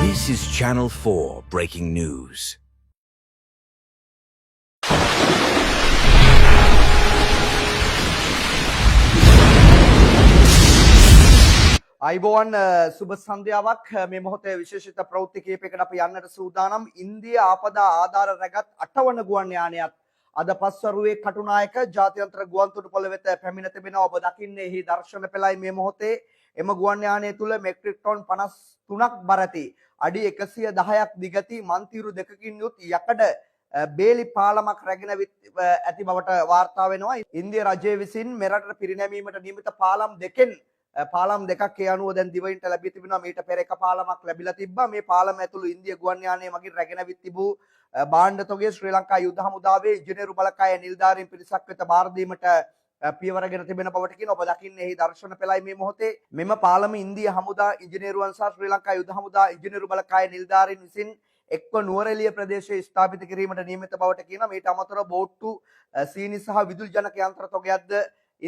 This is Channel 4 Breaking News. අයිබෝන් සුබ සන්ධ්‍යාවක් මේ මොහොතේ විශේෂිත ප්‍රවෘත්ති කිහිපයකට අපි යන්නට සූදානම්. ඉන්දිය ආපදා ආධාර රැගත් 8 වන ගුවන් යානයත් අද පස්වරුවේ කටුනායක ජාත්‍යන්තර ගුවන්තොටුපළ වෙත පැමිණ තිබෙනවා. ඔබ දකින්නේ එහි දර්ශන පෙළයි මේ මොහොතේ. එම ගුවන් යානය තුල මෙට්‍රික් ටොන් 53ක් බර ඇති අඩි 110ක් දිගති මන්තිරු දෙකකින් යුත් යකඩ බේලි පාලමක් රැගෙන ඇති බවට වාර්තා වෙනවා. ඉන්දිය රජය විසින් මෙරටට පිරිනැමීමට නියමිත පාලම් දෙකෙන් පාලම් දෙකක් ඒ අනුව දැන් දිවයින්ට ලැබී තිබෙනවා. මීට පෙර එක පාලමක් ලැබිලා තිබ්බා. මේ පාලම ඇතුළු ඉන්දිය ගුවන් යානය මගින් රැගෙන විත් තිබූ භාණ්ඩ තොගය ශ්‍රී ලංකා යුද හමුදාවේ ඉංජිනේරු බලකාය නිලධාරීන් පිරිසක් වෙත බාර දීමට පියවරගෙන තිබෙන බවට කියන ඔබ දකින්නේ එහි දර්ශන පෙළයි මේ මොහොතේ. මෙම පාලම ඉන්දිය හමුදා ඉංජිනේරුවන් සහ ශ්‍රී ලංකා යුද හමුදා ඉංජිනේරු බලකාය නිලධාරීන් විසින් එක්ව නුවරඑළිය ප්‍රදේශයේ ස්ථාපිත කිරීමට නියමිත බවට කියන. මීට අමතරව බෝට්ටු සීනි සහ විදුලි ජනක යන්ත්‍ර තොගයක්ද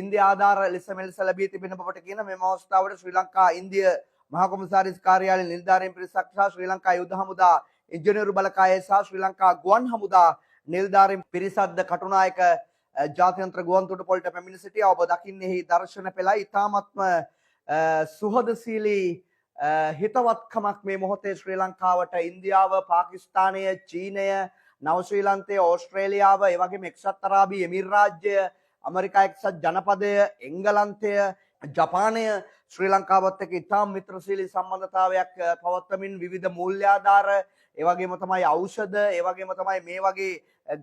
ඉන්දිය ආධාර ලෙස මෙලෙස ලැබී තිබෙන බවට කියන. මෙම අවස්ථාවට ශ්‍රී ලංකා ඉන්දිය මහා කොමසාරිස් කාර්යාලයේ නිලධාරීන් පිරිසක් සහ ශ්‍රී ලංකා යුද හමුදා ඉංජිනේරු බලකාය සහ ශ්‍රී ලංකා ගුවන් හමුදා නිලධාරීන් පිරිසක්ද කටුනායක ජාත්‍යන්තර ගුවන්තොටුපළට පැමිණ සිටියා. ඔබ දකින්නේ එහි දර්ශන පෙළයි. ඉතාමත්ම සුහදශීලී හිතවත්කමක් මේ මොහොතේ ශ්‍රී ලංකාවට ඉන්දියාව, පාකිස්තානය, චීනය, නව ශ්‍රීලන්තය, ඕස්ට්‍රේලියාව, ඒ වගේම එක්සත් අරාබි එමිරාජ්‍ය, ඇමරිකා එක්සත් ජනපදය, එංගලන්තය, ජපානය ශ්‍රී ලංකාවත් එක්ක ඉතාම මිත්‍රශීලී සම්බන්ධතාවයක් පවත්වමින් විවිධ මූල්‍ය ආධාර, ඒ වගේම තමයි ඖෂධ, ඒ වගේම තමයි මේ වගේ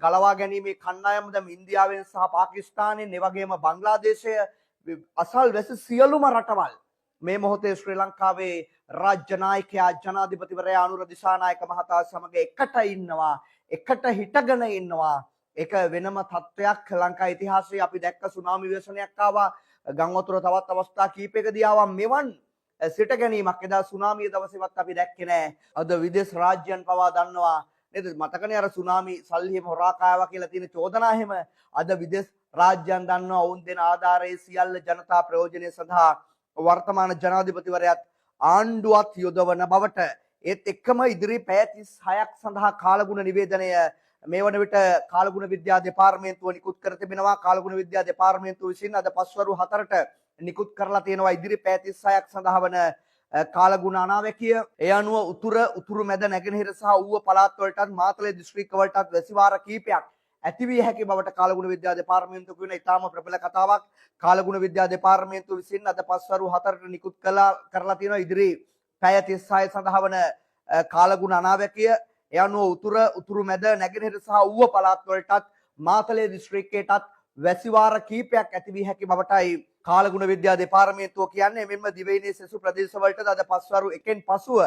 ගලවා ගැනීමේ කණ්ඩායම් දැන් ඉන්දියාවෙන් සහ පාකිස්තානෙන්, ඒ වගේම බංග්ලාදේශය අසල් වැසි සියලුම රටවල් මේ මොහොතේ ශ්‍රී ලංකාවේ රාජ්‍ය නායකයා ජනාධිපතිවරයා අනුර දිසානායක මහතා සමග එකට ඉන්නවා, එකට හිටගෙන ඉන්නවා. ඒක වෙනම තත්ත්වයක්. ලංකා ඉතිහාසයේ අපි දැක්ක සුනාමි ව්‍යසනයක් ආවා, ගම් වතුර තවත් අවස්ථා කීපයකදී ආවා. මෙවන් සිට ගැනීමක් එදා සුනාමිය දවසේවත් අපි දැක්කේ නැහැ. අද විදේශ රාජ්‍යයන් පවා දන්නවා නේද? මතකනේ අර සුනාමි සල්ලියම හොරා කාවා කියලා තියෙන චෝදනා එහෙම. අද විදේශ රාජ්‍යයන් දන්නවා ඔවුන් දෙන ආධාරයේ සියල්ල ජනතා ප්‍රයෝජනය සඳහා වර්තමාන ජනාධිපතිවරයාත් ආණ්ඩුවත් යොදවන බවට. ඒත් එක්කම ඉදිරි පැය 36ක් සඳහා කාලගුණ නිවේදනය මේ වන විට කාලගුණ විද්‍යා දෙපාර්තමේන්තුව නිකුත් කර තිබෙනවා. කාලගුණ විද්‍යා දෙපාර්තමේන්තුව විසින් අද පස්වරු 4ට නිකුත් කරලා තියෙනවා ඉදිරි පැය 36ක් සඳහා වන කාලගුණ අනාවැකිය. ඒ අනුව උතුරු මැද නැගෙනහිර සහ ඌව පළාත් වලටත් මාතලේ දිස්ත්‍රික්ක වලටත් වැසිවාර කීපයක් ඇතිවිය හැකි බවට කාලගුණ විද්‍යා දෙපාර්තමේන්තුව කියන ඉතාම ප්‍රබල කතාවක්. කාලගුණ විද්‍යා දෙපාර්තමේන්තුව විසින් අද පස්වරු 4ට නිකුත් කරලා තියෙනවා ඉදිරි පැය 36 සඳහා වන කාලගුණ අනාවැකිය. ඒ අනුව උතුරු මැද නැගෙනහිර සහ ඌව පළාත් වලටත් මාතලේ දිස්ත්‍රික්කයටත් වැසිවාර කීපයක් ඇති වී හැකි බවටයි කාලගුණ විද්‍යා දෙපාර්තමේන්තුව කියන්නේ. මෙන්න දිවයිනේ සෙසු ප්‍රදේශ වලටද අද පස්වරු 1න් පසුව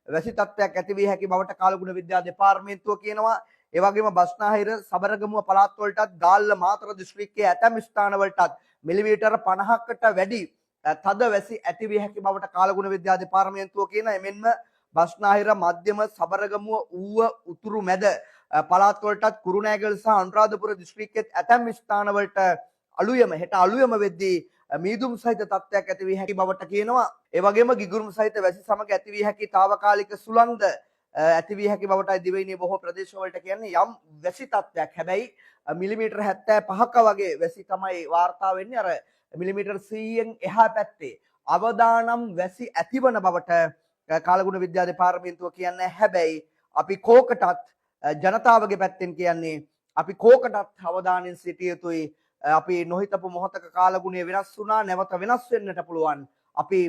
වැසි තත්ත්වයක් ඇති වී හැකි බවට කාලගුණ විද්‍යා දෙපාර්තමේන්තුව කියනවා. ඒ වගේම බස්නාහිර සබරගමුව පළාත් වලටත් ගාල්ල මාතර දිස්ත්‍රික්කයේ ඇතැම් ස්ථාන වලටත් මිලිමීටර 50කට වැඩි තද වැසි ඇති වී හැකි බවට කාලගුණ විද්‍යා දෙපාර්තමේන්තුව කියන. එමෙන්ම බස්නාහිර මධ්‍යම සබරගමුව ඌව උතුරු මැද පළාත් වලටත් කුරුණෑගල සහ අනුරාධපුර දිස්ත්‍රික්කයේ ඇතැම් ස්ථාන වලට අලුයම වෙද්දී මීදුම් සහිත තත්ත්වයක් ඇති වී හැකි බවට කියනවා. ඒ වගේම ගිගුරුම් සහිත වැසි සමග ඇති වී හැකි తాවකාලික සුළංද ඇති වී හැකි බවටයි දිවයිනේ බොහෝ ප්‍රදේශ වලට කියන්නේ. යම් වැසි තත්ත්වයක් හැබැයි මිලිමීටර 75ක වගේ වැසි තමයි වාර්තා වෙන්නේ. අර මිලිමීටර 100න් එහා පැත්තේ අවදානම් වැසි ඇතිවන බවට කාලගුණ විද්‍යා දෙපාර්තමේන්තුව කියන්නේ. හැබැයි අපි කෝකටත් ජනතාවගේ පැත්තෙන් කියන්නේ අපි කෝකටත් අවධානයෙන් සිටිය යුතුයි. අපි නොහිතපු මොහොතක කාලගුණය වෙනස් වුණා, නැවත වෙනස් වෙන්නට පුළුවන්. අපි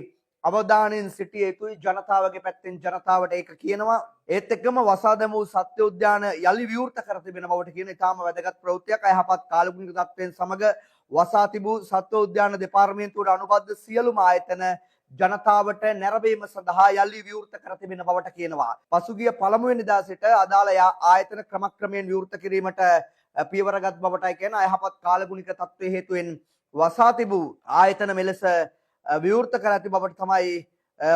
අවධානයෙන් සිටිය යුතුයි ජනතාවගේ පැත්තෙන්. ජනතාවට ඒක කියනවා. ඒත් එක්කම වසා දැමූ සත්‍ය උද්‍යාන යලි විවෘත කර තිබෙන බවට කියන ඉතාම වැදගත් ප්‍රවෘත්තියක්. අයහපත් කාලගුණික තත්ත්වයෙන් සමග වසා තිබූ සත්ව උද්‍යාන දෙපාර්තමේන්තුවට අනුබද්ධ සියලුම ආයතන ජනතාවට නැරඹීම සඳහා යලි විවෘත කර තිබෙන බවට කියනවා. පසුගිය පළමුවෙනිදා සිට අදාළ ආයතන ක්‍රමක්‍රමයෙන් විවෘත කිරීමට පියවරගත් බවටයි කියන. අයහපත් කාලගුණික තත්ත්වයේ හේතුවෙන් වසා තිබූ ආයතන මෙලෙස විවෘත කර ඇති බවට තමයි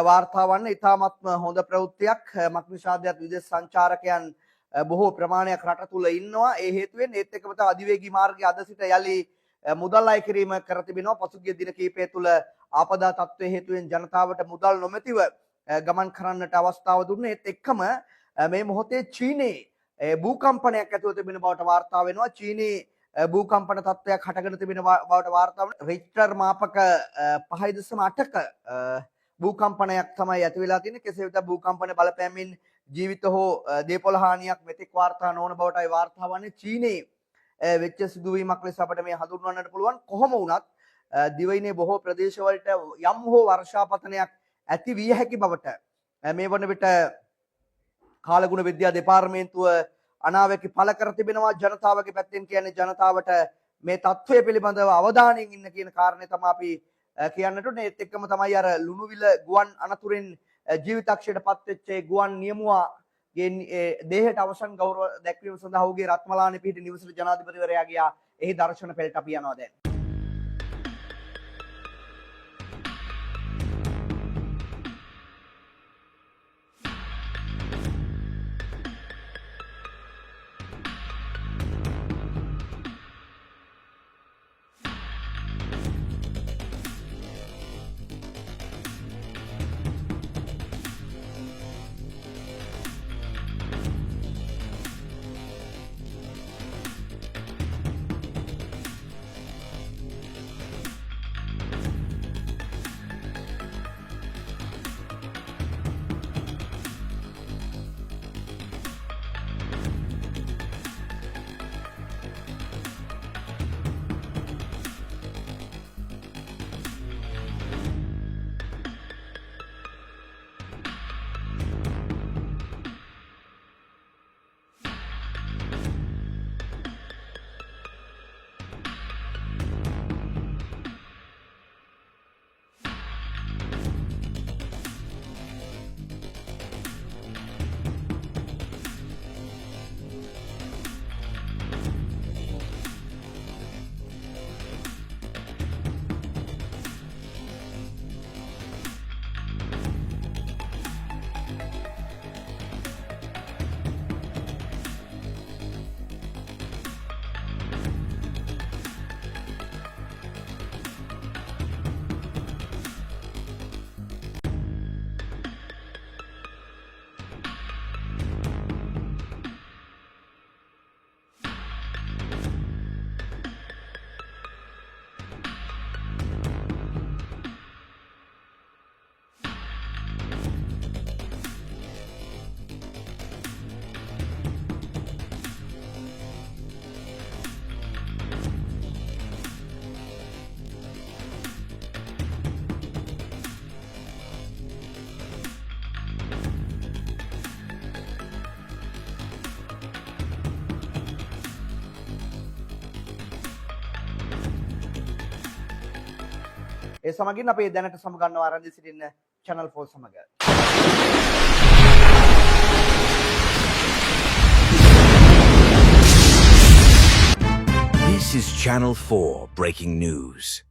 වාර්තා වන්නේ. ඉතාමත්ම හොඳ ප්‍රවෘත්තියක්. මක්නිසාදයක් විදේශ සංචාරකයන් බොහෝ ප්‍රමාණයක් රට තුල ඉන්නවා. ඒ හේතුවෙන් ඒත් එක්කම තව අධිවේගී මාර්ගයේ අද සිට යලි මුදල් අය කිරීම කර තිබෙනවා. පසුගිය දින කිහිපය තුළ ආපදා තත්ත්වයේ හේතුවෙන් ජනතාවට මුදල් නොමැතිව ගමන් කරන්නට අවස්ථාව දුන්නේ. ඒත් එක්කම මේ මොහොතේ චීනයේ භූකම්පනයක් ඇතිව තිබෙන බවට වාර්තා වෙනවා. චීනයේ භූකම්පන තත්ත්වයක් හටගෙන තිබෙන බවට වාර්තා වෙනවා. රික්ටර් මාපක 5.8ක භූකම්පනයක් තමයි ඇති වෙලා තියෙන්නේ. කෙසේ වෙතත් භූකම්පන බලපෑමෙන් ජීවිත හෝ දේපොළ හානියක් මෙතෙක් වාර්තා නොවන බවටයි වාර්තා වන්නේ. චීනයේ වෙච්ච සිදුවීමක් ලෙස අපිට මේ හඳුන්වන්නට පුළුවන්. කොහොම වුණත් දිවයිනේ බොහෝ ප්‍රදේශවලට යම් හෝ වර්ෂාපතනයක් ඇති විය හැකි බවට මේ වන විට කාලගුණ විද්‍යා දෙපාර්තමේන්තුව අනාවැකි පළ කර තිබෙනවා. ජනතාවගේ පැත්තෙන් කියන්නේ ජනතාවට මේ තත්ත්වය පිළිබඳව අවධානයෙන් ඉන්න කියන කාරණේ තමයි අපි කියන්නට උනේ. ඒත් එක්කම තමයි අර ලුණුවිල ගුවන් අනතුරින් ජීවිතක්ෂයට පත් වෙච්ච ගුවන් නියමුවාගේ දේහයට අවසන් ගෞරව දැක්වීම සඳහා ඔහුගේ රත්මලානේ පිහිටි නිවසට ජනාධිපතිවරයා ගියා. එහි දර්ශන පෙළට අපි යනවා දැන්. ඒ සමගින් අපි දැනට සමගන්නවා ආරම්භ සිටින්න channel 4 සමග. This is Channel 4 breaking news.